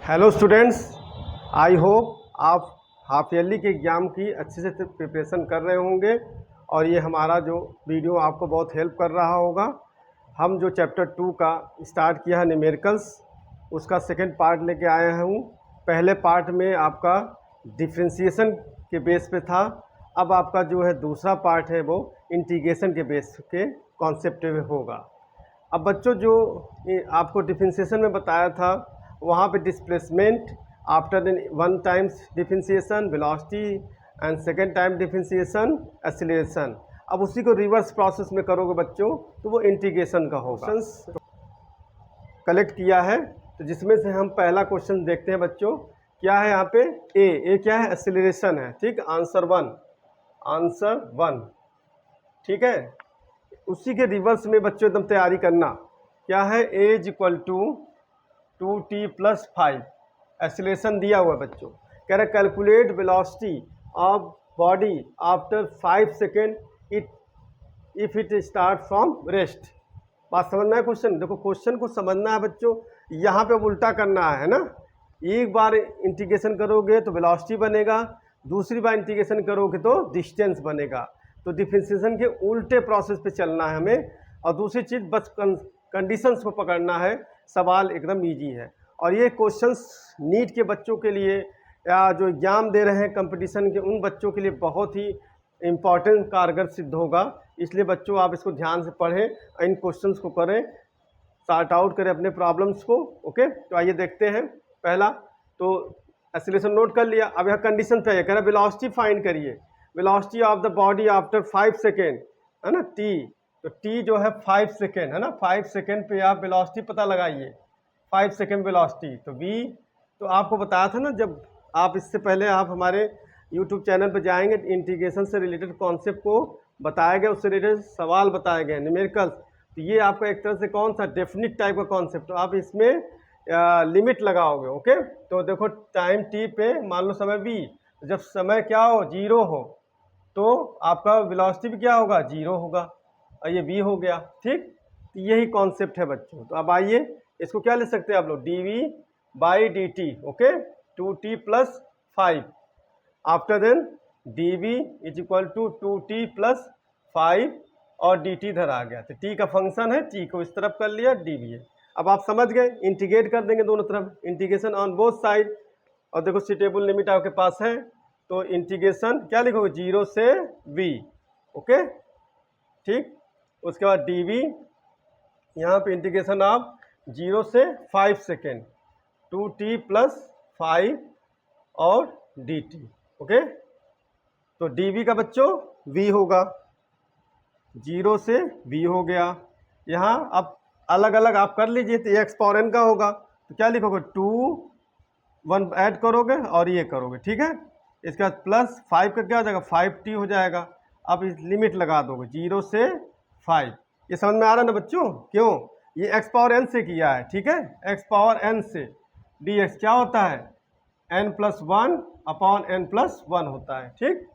Hello students, I hope आप half yearly के exam की अच्छे से प्रिपरेशन कर रहे होंगे और ये हमारा जो वीडियो आपको बहुत हेल्प कर रहा होगा। हम जो चैप्टर 2 का स्टार्ट किया है न्यूमेरिकल्स, उसका सेकंड पार्ट लेके आया हूँ। पहले पार्ट में आपका डिफरेंशिएशन के बेस पे था, अब आपका जो है दूसरा पार्ट है वो इंटीग्रेशन के बेस के कॉन्सेप्ट पे होगा। अब बच्चों जो आपको डिफरेंशिएशन में बताया था, वहाँ पे displacement after one times differentiation, velocity and second time differentiation, acceleration. अब उसी को रिवर्स प्रोसेस में करोगे बच्चों तो वो इंटीग्रेशन का होगा। कलेक्ट किया है तो जिसमें से हम पहला क्वेश्चन देखते हैं बच्चों। क्या है यहाँ पे? ए क्या है? एक्सीलरेशन है। ठीक, आंसर वन। ठीक है, उसी के रिवर्स में बच्चों एकदम तैयारी करना। क्या है? A is equal to 2t + 5। Acceleration दिया हुआ बच्चों, कह रहे calculate velocity of body after 5 second if it start from rest. बात समझना है क्वेश्चन? देखो क्वेश्चन को समझना है बच्चों, यहाँ पे उल्टा करना है ना। एक बार इंटीग्रेशन करोगे तो वेलोसिटी बनेगा, दूसरी बार इंटीग्रेशन करोगे तो डिस्टेंस बनेगा। तो डिफरेंशिएशन के उल्टे प्रोसेस पे चलना है हमें। और दूसरी चीज़ बस कंडीशंस को पकड़ना है। सवाल एकदम इजी है और ये क्वेश्चंस नीट के बच्चों के लिए या जो एग्ज़ाम दे रहे हैं कंपटीशन के, उन बच्चों के लिए बहुत ही इम्पॉर्टेंट कारगर सिद्ध होगा। इसलिए बच्चों आप इसको ध्यान से पढ़ें, इन क्वेश्चंस को करें, सॉर्ट आउट करें अपने प्रॉब्लम्स को। ओके, तो आइए देखते हैं। पहला तो एक्सीलरेशन नोट कर लिया। अब यहाँ कंडीशन पे कह रहा है वेलोसिटी फाइंड करिए, velocity of the body after 5 second, है ना, टी। तो टी जो है 5 सेकेंड है ना, 5 सेकेंड पे आप वेलोसिटी पता लगाइए। 5 सेकेंड वेलोसिटी तो v, तो आपको बताया था ना, जब आप इससे पहले आप हमारे यूट्यूब चैनल पर जाएंगे, इंटीग्रेशन से रिलेटेड कॉन्सेप्ट को बताया गया, उससे रिलेटेड सवाल बताए गए न्यूमेरिकल्स। तो ये आपका एक तरह से कौन सा डेफिनिट टाइप का कॉन्सेप्ट, तो आप इसमें लिमिट लगाओगे। ओके, तो देखो टाइम टी पे मान लो समय v, जब समय क्या हो? 0 हो, तो आपका वेलोसिटी भी क्या होगा? 0 होगा, और ये v हो गया। ठीक, तो यही कॉन्सेप्ट है बच्चों। तो अब आइए इसको क्या ले सकते हैं आप लोग? dv/dt। Okay, 2t + 5 after then dv is equal to 2t + 5 और dt इधर आ गया। तो t का फंक्शन है, t को इस तरफ कर लिया, dv है। अब आप समझ गए, इंटीग्रेट कर देंगे दोनों तरफ, इंटीग्रेशन ऑन बोथ साइड। और देखो सुटेबल लिमिट आपके पास है, तो इंटीग्रेशन क्या लिखोगे? 0 से v। ओके, ठीक, उसके बाद dv, यहाँ पे इंटीग्रेशन आप 0 से 5 सेकेंड, 2t + 5 और dt। ओके, तो dv का बच्चों v होगा, 0 से v हो गया। यहाँ अब अलग अलग आप कर लीजिए, तो x पावर n का होगा, तो क्या लिखोगे? 2 1 ऐड करोगे और ये करोगे। ठीक है, इसके बाद प्लस 5 का क्या हो जाएगा? 5t हो जाएगा। अब इस लिमिट लगा दोगे 0 से 5। ये समझ में आ रहा है ना बच्चों? क्यों? ये x पावर n से किया है। ठीक है, x पावर n से dx क्या होता है? n+1 अपॉन n+1 होता है। ठीक,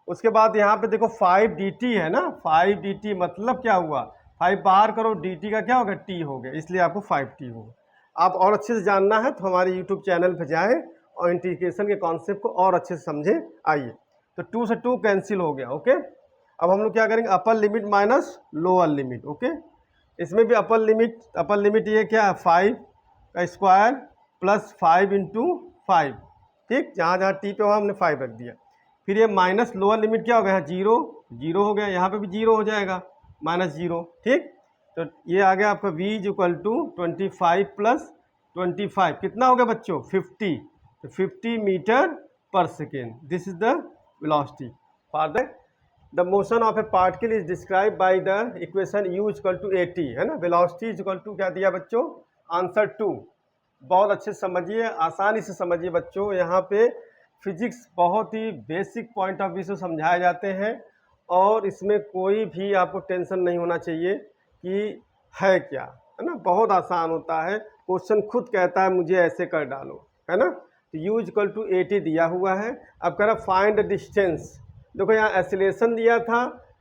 उसके बाद यहाँ पे देखो 5 dt है ना, 5 dt मतलब क्या हुआ? 5 बाहर करो, dt का क्या होगा? t हो गया, इसलिए आपको 5t होगा। आप और अच्छे से जानना है तो हमारे यूट्यूब चैनल पर जाएँ और इंटीग्रेशन के कॉन्सेप्ट को और अच्छे से समझें। आइए, तो 2 से 2 कैंसिल हो गया। ओके, अब हम लोग क्या करेंगे? अपर limit minus lower limit. Okay, इसमें भी अपर लिमिट ये क्या है? 5 का स्क्वायर + 5 × 5। ठीक, जहाँ जहाँ टी पे वहाँ हमने 5 रख दिया। फिर ये माइनस लोअर लिमिट क्या हो गया? 0 हो गया, यहाँ पे भी 0 हो जाएगा, -0। ठीक, तो ये आ गया आपका v इज इक्वल टू 25 + 25 कितना हो गया बच्चों? 50। तो 50 मीटर पर second, this is the velocity for the motion of A particle is describe by the equation u = at, है ना। वेलोसिटी इज इक्वल टू क्या दिया बच्चों? आंसर 2। बहुत अच्छे से समझिए, आसानी से समझिए बच्चों। यहाँ पे फिजिक्स बहुत ही बेसिक पॉइंट ऑफ व्यू से समझाए जाते हैं और इसमें कोई भी आपको टेंशन नहीं होना चाहिए कि है क्या, है ना। बहुत आसान होता है, क्वेश्चन खुद कहता है मुझे ऐसे कर डालो, है ना। तो u = 80 दिया हुआ है। अब कह रहा फाइंड द डिस्टेंस। देखो यहाँ एक्सीलरेशन दिया था,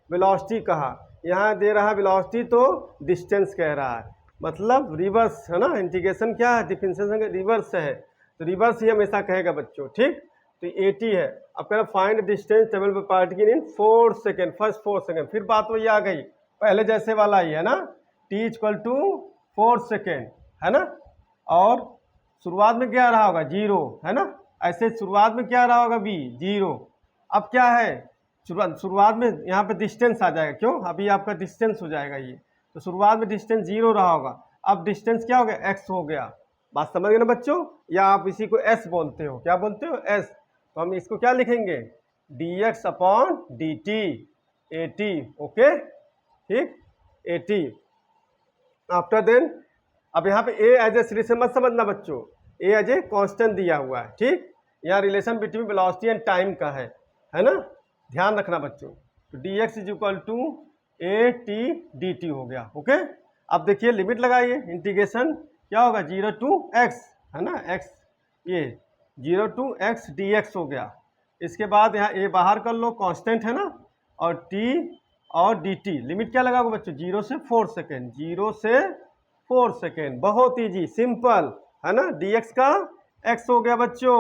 वेलोसिटी कहा, यहाँ दे रहा है वेलोसिटी तो डिस्टेंस कह रहा है, मतलब रिवर्स है ना। इंटीग्रेशन क्या है? डिफरेंशिएशन का रिवर्स है। तो रिवर्स ही हमेशा कहेगा बच्चों, ठीक। तो 80 है। अब कह रहा फाइंड डिस्टेंस टेबल पर particle in 4 second, first 4 second. फिर बात वही आ गई, पहले जैसे वाला ही है ना, t इक्वल टू 4 सेकेंड, है ना। और शुरुआत में क्या रहा होगा, 0, है ना। ऐसे शुरुआत में क्या रहा होगा, v 0। अब क्या है, शुरुआत में यहाँ पे डिस्टेंस आ जाएगा, क्यों, अभी आपका डिस्टेंस हो जाएगा ये। तो शुरुआत में डिस्टेंस 0 रहा होगा, अब डिस्टेंस क्या हो गया, x हो गया। बात समझ गए ना बच्चों, या आप इसी को s बोलते हो, क्या बोलते हो, s। तो हम इसको क्या लिखेंगे, dx अपॉन dt, 80, ओके, ठीक, 80। आफ्टर देन, अब यहाँ पे a एज ए सीरीज मत समझना बच्चों, a एज ए कांस्टेंट दिया हुआ है, ठीक। यहाँ relation between velocity and time का है ना, ध्यान रखना बच्चों। तो dx is equal to at dt हो गया, ओके। अब देखिए लिमिट लगाइए, इंटीग्रेशन क्या होगा, 0 टू x, है ना, x, ये 0 टू x dx हो गया। इसके बाद यहाँ a बाहर कर लो, कांस्टेंट है ना, और t और dt, लिमिट क्या लगाओगे बच्चों, 0 से 4 सेकेंड, 0 से 4 सेकेंड, बहुत ईजी सिंपल, है ना। dx का x हो गया बच्चों,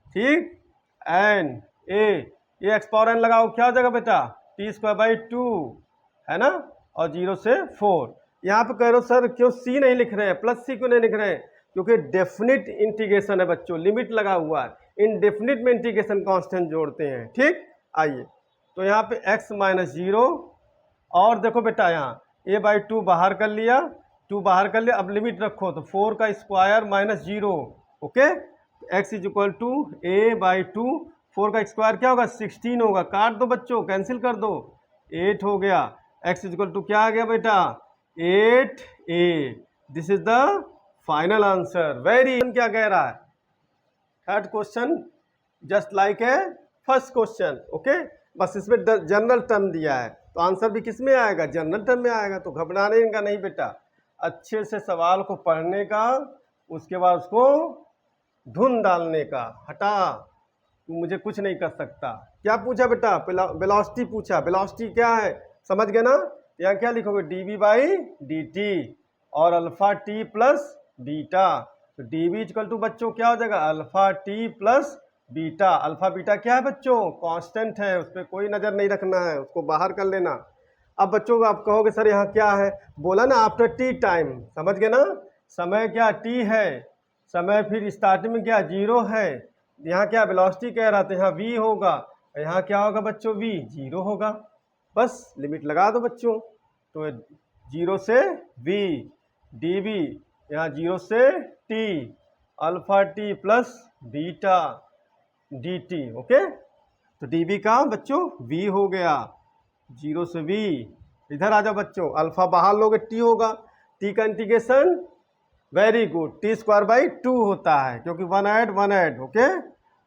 ठीक। एंड ये एक्स पावर एन लगाओ, क्या हो जाएगा बेटा, t²/2, है ना, और 0 से 4। यहाँ पे कह रहे हो सर क्यों c नहीं लिख रहे हैं, प्लस c क्यों नहीं लिख रहे हैं, क्योंकि डेफिनिट इंटीग्रेशन है बच्चों, लिमिट लगा हुआ है, इनडेफिनिट में इंटीग्रेशन कांस्टेंट जोड़ते हैं, ठीक। आइए, तो यहाँ पे x - 0, और देखो बेटा यहाँ a/2 बाहर कर लिया, 2 बाहर कर लिया, अब लिमिट रखो, तो 4 का square - 0, okay. x is equal to a/2, 4 का स्क्वायर क्या होगा, 16 होगा, काट दो बच्चों, कैंसिल कर दो, 8 हो गया। x इज इक्वल टू क्या आ गया बेटा, 8a। This is the final answer. Very, क्या कह रहा है, third question just like a first question, okay. बस इसमें जनरल टर्म दिया है, तो आंसर भी किस में आएगा, जनरल टर्म में आएगा। तो घबराने का नहीं बेटा, अच्छे से सवाल को पढ़ने का, उसके बाद उसको धुन डालने का, हटा तू मुझे कुछ नहीं कर सकता। क्या पूछा बेटा, वेलोसिटी पूछा, वेलोसिटी क्या है समझ गए ना। यहाँ क्या लिखोगे, dv/dt और अल्फा t प्लस बीटा। तो dv इक्वल टू बच्चों क्या हो जाएगा, alpha t plus beta. Alpha beta क्या है बच्चों, कांस्टेंट है, उस पर कोई नज़र नहीं रखना है, उसको बाहर कर लेना। अब बच्चों को आप कहोगे सर यहाँ क्या है, बोला ना आफ्टर टी टाइम, समझ गए ना, समय क्या t है, समय फिर स्टार्टिंग में क्या 0 है, यहाँ क्या वेलोसिटी कह रहा था, यहाँ v होगा, यहाँ क्या होगा बच्चों, v 0 होगा। बस लिमिट लगा दो बच्चों, तो 0 से v dv, यहाँ 0 से t, alpha t plus beta dt, okay. तो dv का बच्चों v हो गया, 0 से v। इधर आ जाओ बच्चों, अल्फा बाहर लोगे t होगा, t का इंटीग्रेशन वेरी गुड, t²/2 होता है, क्योंकि 1 ऐड, ओके।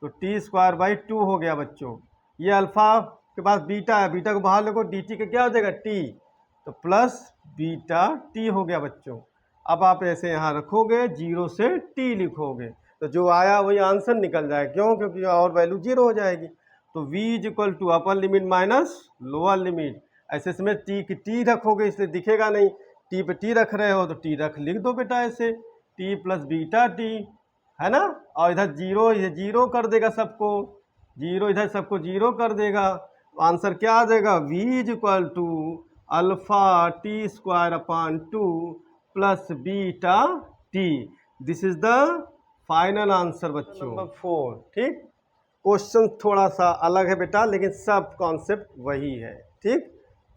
तो t²/2 हो गया बच्चों। ये अल्फा के पास बीटा है, बीटा को बाहर लोगो, dt का क्या हो जाएगा t, तो प्लस बीटा t हो गया बच्चों। अब आप ऐसे यहाँ रखोगे, 0 से t लिखोगे, तो जो आया वही आंसर निकल जाएगा, क्यों, क्योंकि और वैल्यू 0 हो जाएगी। तो v is equal to upper limit minus lower limit, ऐसे इसमें t की t रखोगे, इसलिए दिखेगा नहीं, t पे t रख रहे हो तो t लिख दो बेटा, ऐसे t प्लस बीटा t, है ना। और इधर 0, ये 0 कर देगा सबको, 0 इधर सबको 0 कर देगा, तो आंसर क्या आ जाएगा, v is equal to alpha t²/2 plus beta t। This is the final answer बच्चों, नंबर 4, ठीक। क्वेश्चन थोड़ा सा अलग है बेटा, लेकिन सब कॉन्सेप्ट वही है, ठीक।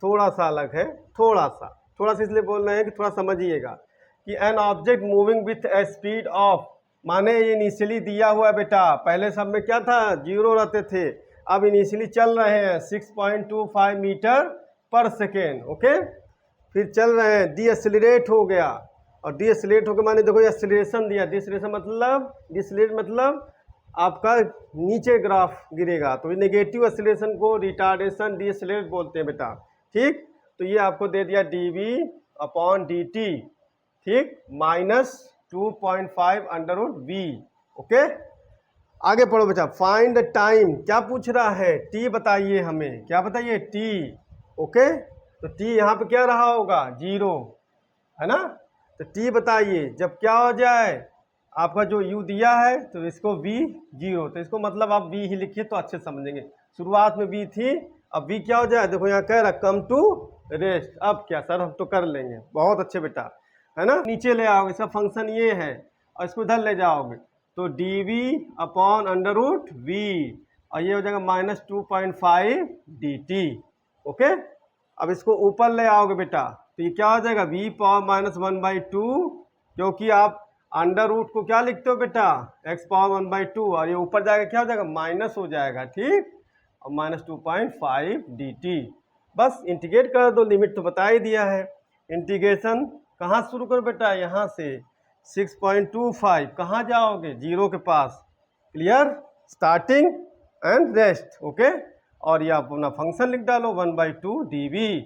थोड़ा सा अलग है, थोड़ा सा इसलिए बोल रहे हैं कि थोड़ा समझिएगा कि an object moving with A speed of, माने ये इनिशियली दिया हुआ है बेटा, पहले सब में क्या था 0 रहते थे, अब इनिशियली चल रहे हैं 6.25 मीटर पर सेकेंड, ओके। फिर चल रहे हैं, डीएक्सेलरेट हो गया, और डीएक्सेलरेट होकर माने देखो एक्सेलरेशन दिया, डीएक्सेलरेट मतलब आपका नीचे ग्राफ गिरेगा, तो नेगेटिव एक्सेलरेशन को रिटार्डेशन डीएक्सेलरेट बोलते हैं बेटा, ठीक। तो ये आपको दे दिया dv/dt, ठीक, -2.5 √v, ओके। आगे पढ़ो बच्चा, फाइंड द टाइम, क्या पूछ रहा है, t बताइए हमें, क्या बताइए t, ओके। तो t यहाँ पे क्या रहा होगा, 0, है ना। तो t बताइए जब क्या हो जाए, आपका जो u दिया है तो इसको v 0, तो इसको मतलब आप v ही लिखिए तो अच्छे समझेंगे। शुरुआत में v थी, अब v क्या हो जाए, देखो यहाँ कह रहा कम टू रेस्ट। अब क्या सर, हम तो कर लेंगे, बहुत अच्छे बेटा, है ना। नीचे ले आओगे, इसका फंक्शन ये है और इसको इधर ले जाओगे तो dv upon under root v, और ये हो जाएगा -2.5 dt। ओके, अब इसको ऊपर ले आओगे बेटा तो ये क्या हो जाएगा v पावर -1/2, क्योंकि आप अंडर रूट को क्या लिखते हो बेटा, x पावर 1/2, और ये ऊपर जाएगा क्या हो जाएगा, माइनस हो जाएगा, ठीक, और -2.5 dt। बस इंटीग्रेट कर दो, लिमिट तो बता ही दिया है। इंटीग्रेशन कहाँ शुरू करो बेटा, यहाँ से 6.25, कहाँ जाओगे, 0 के पास, clear, starting and rest. Okay, और ये अपना फंक्शन लिख डालो 1/2 dv,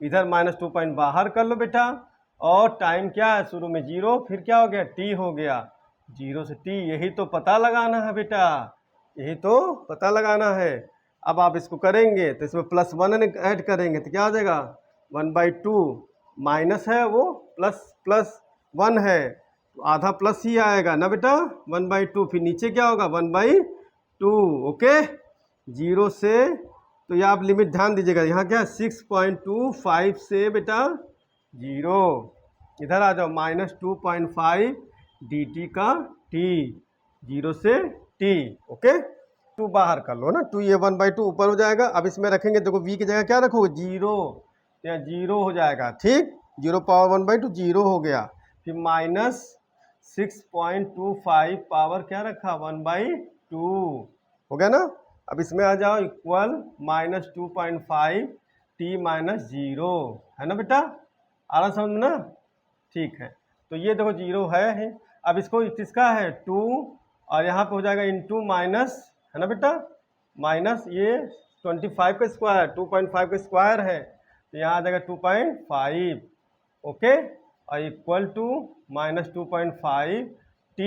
इधर -2 बाहर कर लो बेटा, और टाइम क्या है, शुरू में 0, फिर क्या हो गया, t हो गया, 0 से t, यही तो पता लगाना है बेटा, यही तो पता लगाना है। अब आप इसको करेंगे तो इसमें +1 ऐड करेंगे तो क्या हो जाएगा, 1/2, माइनस है वो +1 है तो आधा प्लस ही आएगा ना बेटा, 1/2, फिर नीचे क्या होगा 1/2। ओके, 0 से, तो ये आप लिमिट ध्यान दीजिएगा, यहाँ क्या 6.25 से बेटा 0, इधर आ जाओ -2.5 dt का t, 0 से t। ओके, 2 बाहर कर लो ना, 2, ये 1/2 ऊपर हो जाएगा। अब इसमें रखेंगे, देखो v की जगह क्या रखोगे, 0, या 0 हो जाएगा, ठीक, 0 पावर 1/2 0 हो गया, फिर -6.25 पावर क्या रखा 1/2 हो गया ना। अब इसमें आ जाओ इक्वल -2.5 t -0, है ना बेटा, आ रहा समझ में ना, ठीक है। तो ये देखो 0 है, अब इसको किसका है 2, और यहाँ पे हो जाएगा इंटू माइनस, है ना बेटा, माइनस ये 25 का स्क्वायर, 2.5 का स्क्वायर है तो यहाँ आ जाएगा 2.5। ओके, और इक्वल टू -2.5 t,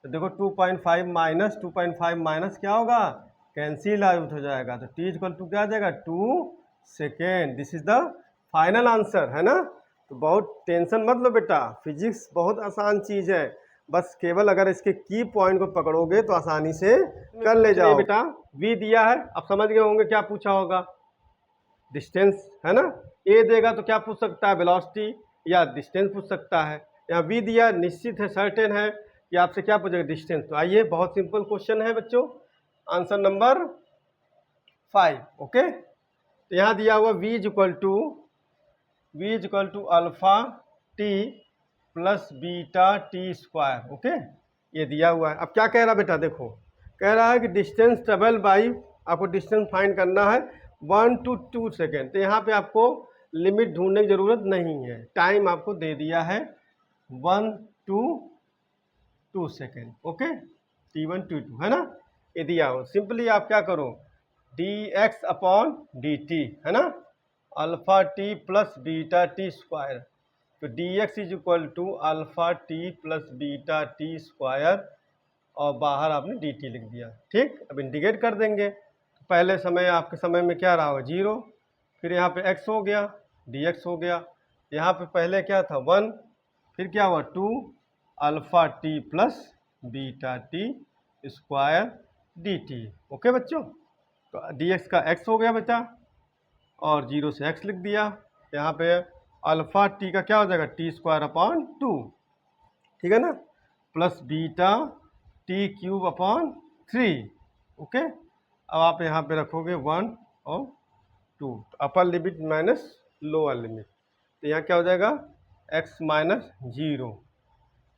तो देखो 2.5 -2.5 माइनस क्या होगा, कैंसिल आउट हो जाएगा, तो t इक्वल टू क्या आ जाएगा 2 second. This is the final answer, है ना। तो बहुत टेंशन मत लो बेटा, फिजिक्स बहुत आसान चीज़ है, बस केवल अगर इसके की पॉइंट को पकड़ोगे तो आसानी से कर ले जाओ बेटा। v दिया है, अब समझ गए होंगे क्या पूछा होगा, डिस्टेंस, है ना। a देगा तो क्या पूछ सकता है, वेलोसिटी या डिस्टेंस पूछ सकता है। यहाँ v दिया, निश्चित है, सर्टेन है कि आपसे क्या पूछेगा, डिस्टेंस। तो आइए, बहुत सिंपल क्वेश्चन है बच्चों, आंसर नंबर 5। ओके, तो यहाँ दिया हुआ v equal to alpha t plus beta t square. Okay, ये दिया हुआ है। अब क्या कह रहा बेटा, देखो कह रहा है कि डिस्टेंस ट्रेवल बाई, आपको डिस्टेंस फाइंड करना है 1 to 2 सेकेंड। तो यहाँ पे आपको लिमिट ढूंढने की ज़रूरत नहीं है, टाइम आपको दे दिया है 1 to 2 second. Okay, t1 t2, है ना, ये दिया हो। सिंपली आप क्या करो, dx अपॉन dt, है ना, alpha t plus beta t square, तो dx is equal to alpha t plus beta t square, और बाहर आपने dt लिख दिया, ठीक। अब इंटीग्रेट कर देंगे, तो पहले समय आपके समय में क्या रहा होगा 0, फिर यहाँ पे x हो गया, dx हो गया, यहाँ पे पहले क्या था 1, फिर क्या हुआ 2 alpha t plus beta t square dt। Okay बच्चों, तो dx का x हो गया बेटा, और 0 से x लिख दिया, यहाँ पे अल्फा t का क्या हो जाएगा टी स्क्वायर अपॉन 2, ठीक है ना, plus beta T cube upon 3। Okay, अब आप यहाँ पे रखोगे 1 और 2, अपर लिमिट माइनस लोअर लिमिट, तो यहाँ क्या हो जाएगा x माइनस 0,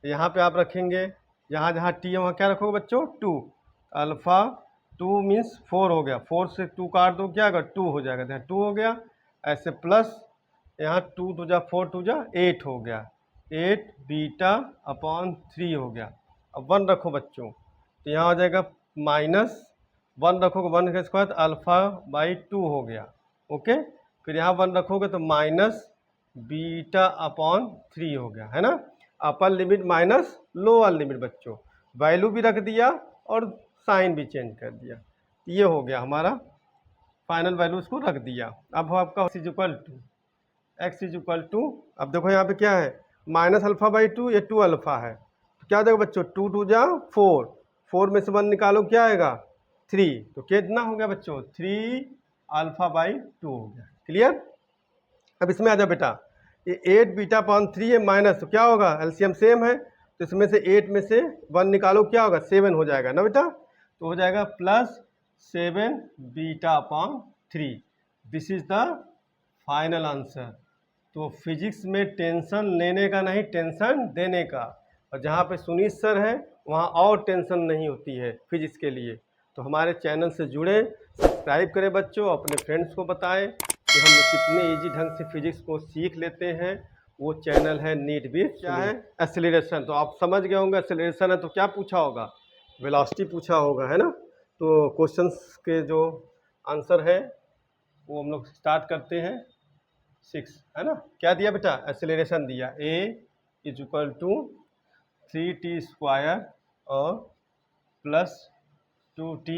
तो यहाँ पे आप रखेंगे, यहाँ जहाँ t है वहाँ क्या रखोगे बच्चों 2, अल्फ़ा 2 मीन्स 4 हो गया, 4 से 2 काट दो क्या होगा 2 हो जाएगा, यहाँ 2 हो गया, ऐसे प्लस यहाँ 2 2 जा 4 2 जा 8 हो गया, 8 बीटा अपॉन 3 हो गया। अब 1 रखो बच्चों, तो यहाँ हो जाएगा माइनस 1 रखोगे 1 का स्क्वायर, तो अल्फ़ा बाई 2 हो गया। ओके, फिर यहाँ 1 रखोगे तो माइनस बीटा अपॉन 3 हो गया, है ना। अपर लिमिट माइनस लोअर लिमिट बच्चों, वैल्यू भी रख दिया और साइन भी चेंज कर दिया, ये हो गया हमारा फाइनल वैल्यू, इसको रख दिया। अब आपका x इज इक्वल टू, अब देखो यहाँ पे क्या है माइनस अल्फ़ा बाई 2, ये 2 अल्फ़ा है, तो तो क्या हो जाएगा बच्चों, 2 2 जा 4, 4 में से 1 निकालो क्या आएगा 3, तो कितना हो गया बच्चों 3 α/2 हो गया। क्लियर। अब इसमें आ जाओ बेटा, ये 8 बीटा अपॉन 3 है माइनस, तो क्या होगा एलसीएम सेम है, तो इसमें से 8 में से 1 निकालो क्या होगा 7 हो जाएगा ना बेटा, तो हो जाएगा +7 beta upon 3। This is the final answer. तो फिजिक्स में टेंशन लेने का नहीं, टेंशन देने का, और जहाँ पे सुनीत सर है वहाँ और टेंशन नहीं होती है फिजिक्स के लिए। तो हमारे चैनल से जुड़े, सब्सक्राइब करें बच्चों, अपने फ्रेंड्स को बताएं कि हम कितने इजी ढंग से फिजिक्स को सीख लेते हैं। वो चैनल है नीट विद क्या है एक्सेलरेशन। तो आप समझ गए होंगे एक्सेलरेशन है तो क्या पूछा होगा, वेलोसिटी पूछा होगा, है ना। तो क्वेश्चंस के जो आंसर है वो हम लोग स्टार्ट करते हैं 6, है ना। क्या दिया बेटा, एक्सेलरेशन दिया, a = 3t² और +2t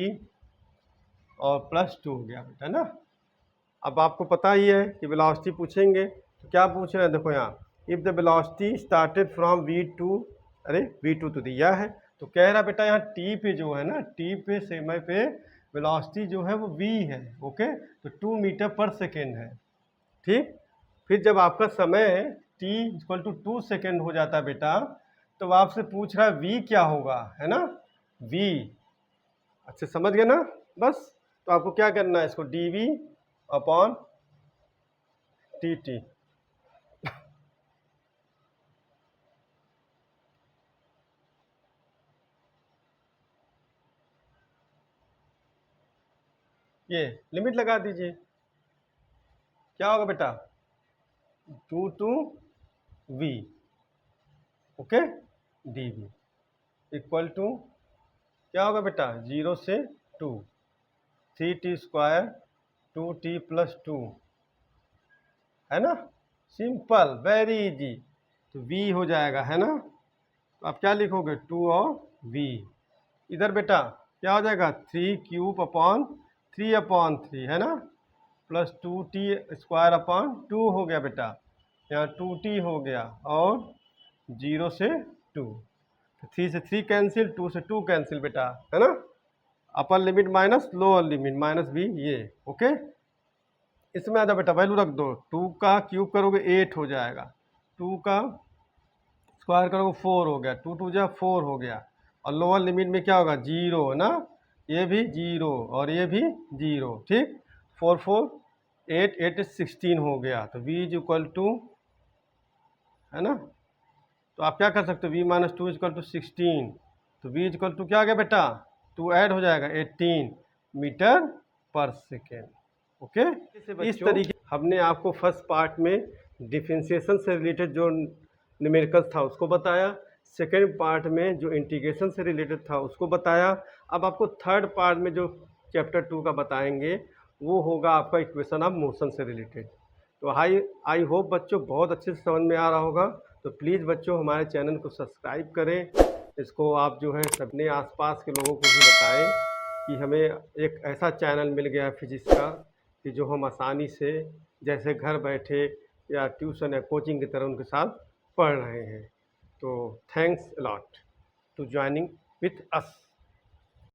और +2 हो गया बेटा, है ना। अब आपको पता ही है कि वेलोसिटी पूछेंगे तो क्या पूछ रहे हैं, देखो यहाँ, if the velocity started from v2, अरे v2 तो दिया है, तो कह रहा बेटा यहाँ t पे जो है ना, t पे समय पे वेलोसिटी जो है वो v है, ओके, तो 2 मीटर पर सेकेंड है, ठीक। फिर जब आपका समय t = 2 सेकेंड हो जाता है बेटा, तो आपसे पूछ रहा है v क्या होगा, है ना, v। अच्छे समझ गए ना। बस तो आपको क्या करना है, इसको dv/dt। ये लिमिट लगा दीजिए, क्या होगा बेटा 2 to v, ओके, dv = क्या होगा बेटा 0 से 2, 3t² 2t + 2, है ना, सिंपल वेरी इजी। तो v हो जाएगा, है ना, तो आप क्या लिखोगे 2 और v। इधर बेटा क्या हो जाएगा 3³/3/3, है ना, +2t² 2 हो गया बेटा, यहाँ 2t हो गया, और 0 से 2, 3 से 3 कैंसिल, 2 से 2 कैंसिल बेटा, है ना, अपर limit minus lower limit minus भी ये, ओके। इसमें आ जाओ बेटा, वैल्यू रख दो, 2 का क्यूब करोगे 8 हो जाएगा, 2 का स्क्वायर करोगे 4 हो गया, 2 2 जा 4 हो गया, और लोअर लिमिट में क्या होगा 0, है ना, ये भी 0 और ये भी 0, ठीक। 4 4 8 8 16 हो गया, तो v = है ना, तो आप क्या कर सकते हो, v - 2 = 16, तो v = क्या आ गया बेटा 2 ऐड हो जाएगा 18 मीटर पर सेकेंड, ओके। इस तरीके हमने आपको फर्स्ट पार्ट में डिफरेंशिएशन से रिलेटेड जो न्यूमेरिकल्स था उसको बताया, सेकेंड पार्ट में जो इंटीग्रेशन से रिलेटेड था उसको बताया। अब आपको थर्ड पार्ट में जो चैप्टर 2 का बताएंगे वो होगा आपका इक्वेशन ऑफ मोशन से रिलेटेड। तो आई होप बच्चों बहुत अच्छे से समझ में आ रहा होगा। तो प्लीज़ बच्चों हमारे चैनल को सब्सक्राइब करें, इसको आप जो है अपने आसपास के लोगों को भी बताएं कि हमें एक ऐसा चैनल मिल गया है फिजिक्स का कि जो हम आसानी से जैसे घर बैठे या ट्यूशन या कोचिंग की तरह उनके साथ पढ़ रहे हैं। तो thanks a lot to joining with us.